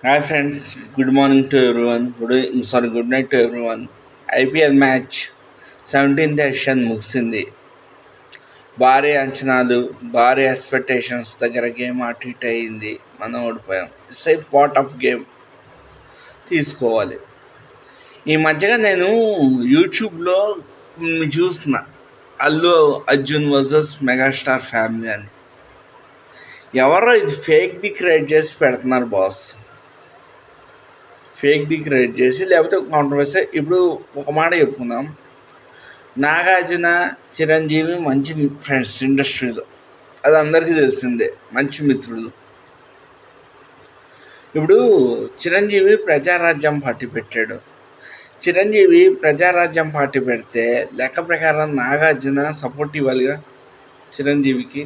Hi friends, good morning to everyone. Good night to everyone. IPL match 17th edition ముగిసింది. భారీ అంచనాలు, భారీ expectations దగ్గర గేమ్ అటు ఇటు అయింది. మనం ఓడిపోయాం. It's a part of game తీసుకోవాలి. ఈ మధ్యగా నేను యూట్యూబ్లో చూస్తున్నా Allu Arjun versus megastar family అని. ఎవరో ఇది ఫేక్ది క్రియేట్ చేసి పెడుతున్నారు బాస్. ఫేక్ది క్రియేట్ చేసి లేకపోతే కాంట్రవర్సీ. ఇప్పుడు ఒక మాట చెప్పుకుందాం. నాగార్జున చిరంజీవి మంచి ఫ్రెండ్స్ ఇండస్ట్రీలో, అది అందరికీ తెలిసిందే, మంచి మిత్రులు. ఇప్పుడు చిరంజీవి ప్రజారాజ్యం పార్టీ పెట్టాడు. చిరంజీవి ప్రజారాజ్యం పార్టీ పెడితే లెక్క ప్రకారం నాగార్జున సపోర్ట్ ఇవ్వాలిగా చిరంజీవికి.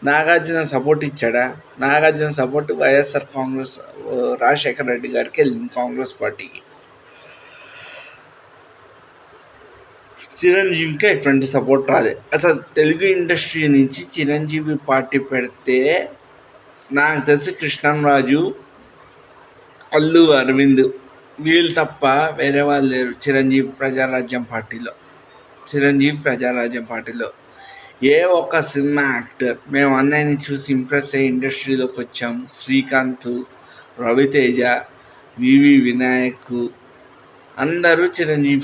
నాగార్జున సపోర్ట్ ఇచ్చాడా? నాగార్జున సపోర్ట్ వైఎస్ఆర్ కాంగ్రెస్, రాజశేఖర రెడ్డి గారికి వెళ్ళింది, కాంగ్రెస్ పార్టీకి. చిరంజీవికి ఎటువంటి సపోర్ట్ రాలే. అసలు తెలుగు ఇండస్ట్రీ నుంచి చిరంజీవి పార్టీ పెడితే నాకు తెలిసి కృష్ణంరాజు, అల్లు అరవింద్, వీళ్ళు తప్ప వేరే వాళ్ళు లేరు చిరంజీవి ప్రజారాజ్యం పార్టీలో. ఏ ఒక్క సినిమా యాక్టర్ మేము అన్నయ్యని చూసి ఇంప్రెస్ అయ్యి ఇండస్ట్రీలోకి వచ్చాం. శ్రీకాంత్, రవితేజ, వివి వినాయక్ అందరూ చిరంజీవి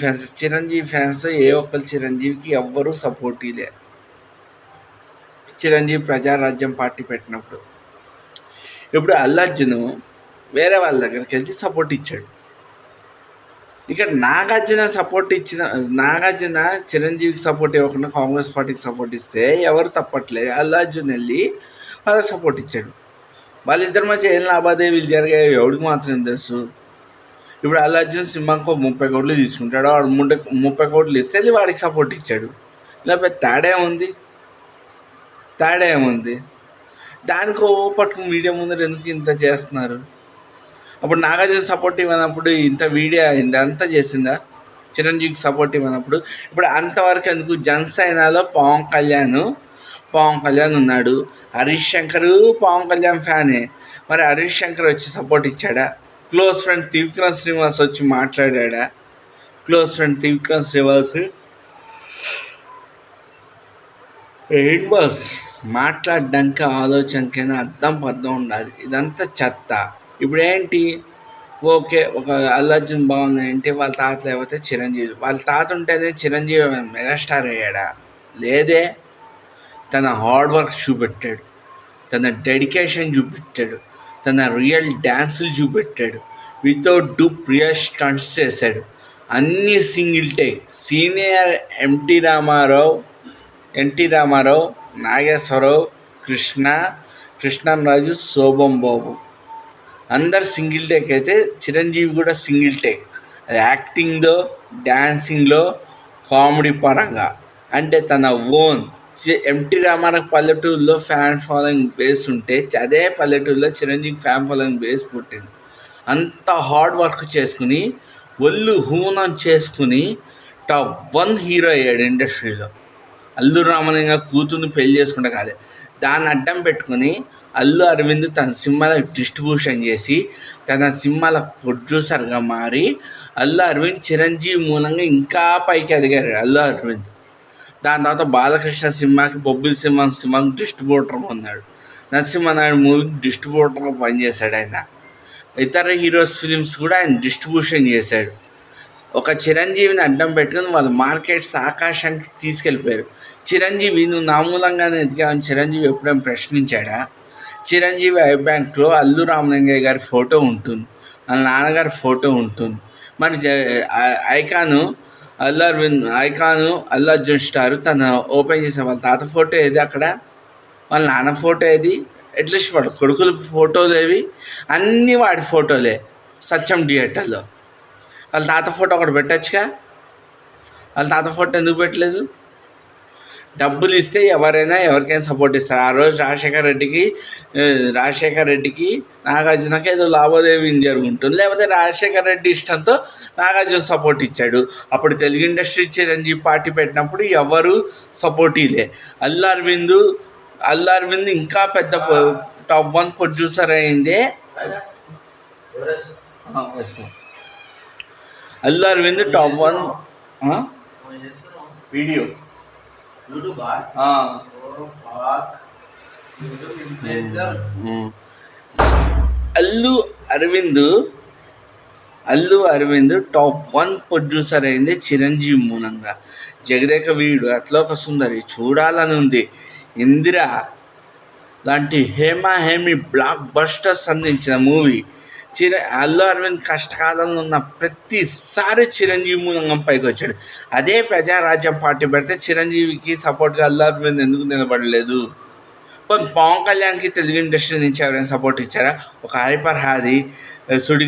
ఫ్యాన్స్లో ఏ ఒక్కరు చిరంజీవికి ఎవ్వరూ సపోర్ట్ ఇలే. చిరంజీవి ప్రజారాజ్యం పార్టీ పెట్టినప్పుడు ఇప్పుడు అల్లు అర్జున్ వేరే వాళ్ళ దగ్గరికి వెళ్ళి సపోర్ట్ ఇచ్చాడు. ఇక్కడ నాగార్జున చిరంజీవికి సపోర్ట్ ఇవ్వకుండా కాంగ్రెస్ పార్టీకి సపోర్ట్ ఇస్తే ఎవరు తప్పట్లేదు. అల్లు అర్జున్ వెళ్ళి వాళ్ళకి సపోర్ట్ ఇచ్చాడు. వాళ్ళిద్దరి మధ్య ఏం లావాదేవీలు జరిగాయో ఎవడికి మాత్రం తెలుసు. ఇప్పుడు అల్లు అర్జున్ సినిమాకు 30 కోట్లు తీసుకుంటాడు. వాడు 30 కోట్లు ఇస్తే వెళ్ళి వాడికి సపోర్ట్ ఇచ్చాడు. లేకపోతే తేడా ఏముంది? దానికి పట్టుకుని మీడియా ముందర ఎందుకు ఇంత చేస్తున్నారు? అప్పుడు నాగార్జున సపోర్ట్ ఇవ్వనప్పుడు ఇంత చేసిందా? చిరంజీవికి సపోర్ట్ ఇవ్వనప్పుడు ఇప్పుడు అంతవరకు ఎందుకు? జనసేనలో పవన్ కళ్యాణ్ ఉన్నాడు. హరీష్ శంకర్ పవన్ కళ్యాణ్ ఫ్యానే. మరి హరీష్ శంకర్ వచ్చి సపోర్ట్ ఇచ్చాడా? క్లోజ్ ఫ్రెండ్ త్రివిక్రమ్ శ్రీనివాస్ వచ్చి మాట్లాడా? క్లోజ్ ఫ్రెండ్ త్రివిక్రమ్ శ్రీనివాస్ ఏంటి బాస్, మాట్లాడడానికి ఆలోచనకైనా అర్థం ఉండాలి. ఇదంతా చెత్త. ఇప్పుడు ఏంటి? ఓకే, ఒక అల్లు అర్జున్ బాగుందంటే వాళ్ళ తాత లేకపోతే చిరంజీవి. వాళ్ళ తాత ఉంటేనే చిరంజీవి మెగాస్టార్ అయ్యాడా? లేదే. తన హార్డ్ వర్క్ చూపెట్టాడు, తన డెడికేషన్ చూపెట్టాడు, తన రియల్ డ్యాన్సులు చూపెట్టాడు, వితౌట్ డూప్ రియల్ స్టంట్స్ చేశాడు. అన్నీ single take. Senior NT Rama Rao, Nageswara Rao, Krishnam Raju, Sobhan Babu అందరు సింగిల్ టేక్ అయితే చిరంజీవి కూడా సింగిల్ టేక్. అది యాక్టింగ్లో, డ్యాన్సింగ్లో, కామెడీ పరంగా. అంటే తన ఓన్. ఎన్టీ రామారావు పల్లెటూరులో ఫ్యాన్ ఫాలోయింగ్ బేస్ ఉంటే అదే పల్లెటూరులో చిరంజీవి ఫ్యాన్ ఫాలోయింగ్ బేస్ పుట్టింది. అంత హార్డ్ వర్క్ చేసుకుని, ఒళ్ళు హూనం చేసుకుని టాప్ 1 హీరో అయ్యాడు ఇండస్ట్రీలో. అల్లు రామలింగ కూతుర్ని పెళ్లి చేసుకుంటే కాదే, దాన్ని అడ్డం పెట్టుకుని అల్లు అరవింద్ తన సినిమాలకు డిస్ట్రిబ్యూషన్ చేసి తన సినిమాల ప్రొడ్యూసర్గా మారి అల్లు అరవింద్ చిరంజీవి మూలంగా ఇంకా పైకి ఎదిగారు అల్లు అరవింద్. దాని తర్వాత బాలకృష్ణ సినిమాకి, బొబ్బిలి సినిమాకి డిస్ట్రిబ్యూటర్ ఉన్నాడు. నరసింహనాయుడు మూవీకి డిస్ట్రిబ్యూటర్గా పనిచేశాడు ఆయన. ఇతర హీరోస్ ఫిలిమ్స్ కూడా ఆయన డిస్ట్రిబ్యూషన్ చేశాడు. ఒక చిరంజీవిని అడ్డం పెట్టుకుని వాళ్ళ మార్కెట్స్ ఆకాశానికి తీసుకెళ్ళిపోయారు. చిరంజీవి నువ్వు నా మూలంగానే ఎదిగావని చిరంజీవి ఎప్పుడైనా ప్రశ్నించాడా? చిరంజీవి ఐబ్యాంక్లో అల్లు రామలింగయ్య గారి ఫోటో ఉంటుంది, వాళ్ళ నాన్నగారి ఫోటో ఉంటుంది. మరి అల్లు అర్జున్ స్టార్ తను ఓపెన్ చేసే వాళ్ళ తాత ఫోటో ఏది? అక్కడ వాళ్ళ నాన్న ఫోటో ఏది? అట్లీస్ట్ వాడు కొడుకుల ఫోటోలు ఏవి? అన్నీ వాడి ఫోటోలే. సత్యం థియేటర్లో వాళ్ళ తాత ఫోటో ఒకటి పెట్టచ్చుగా. వాళ్ళ తాత ఫోటో ఎందుకు పెట్టలేదు? డబ్బులు ఇస్తే ఎవరికైనా సపోర్ట్ ఇస్తారు. ఆ రోజు రాజశేఖర రెడ్డికి నాగార్జునకి ఏదో లావాదేవీ జరుగుతుంది. లేకపోతే రాజశేఖర రెడ్డి ఇష్టంతో నాగార్జున సపోర్ట్ ఇచ్చాడు. అప్పుడు తెలుగు ఇండస్ట్రీ చిరంజీవి పార్టీ పెట్టినప్పుడు ఎవరు సపోర్ట్ ఇలే. అల్లు అరవింద్ ఇంకా పెద్ద టాప్ 1 ప్రొడ్యూసర్ అయిందే Allu Aravind top 1 video. Allu Aravind top 1 producer అయింది చిరంజీవి మూలంగా. జగదేక వీరుడు, అతిలోక సుందరి చూడాలని ఉంది. ఇందిర లాంటి హేమీ బ్లాక్ బస్టర్స్ అందించిన మూవీ. అల్లు అరవింద్ కష్టకాలంలో ఉన్న ప్రతిసారి చిరంజీవి మూలంగా పైకి వచ్చాడు. అదే ప్రజారాజ్యం పార్టీ పెడితే చిరంజీవికి సపోర్ట్గా అల్లు అరవింద్ ఎందుకు నిలబడలేదు? పవన్ కళ్యాణ్కి తెలుగు ఇండస్ట్రీ నుంచి ఎవరైనా సపోర్ట్ ఇచ్చారా? ఒక హైపర్ హాది, సుడి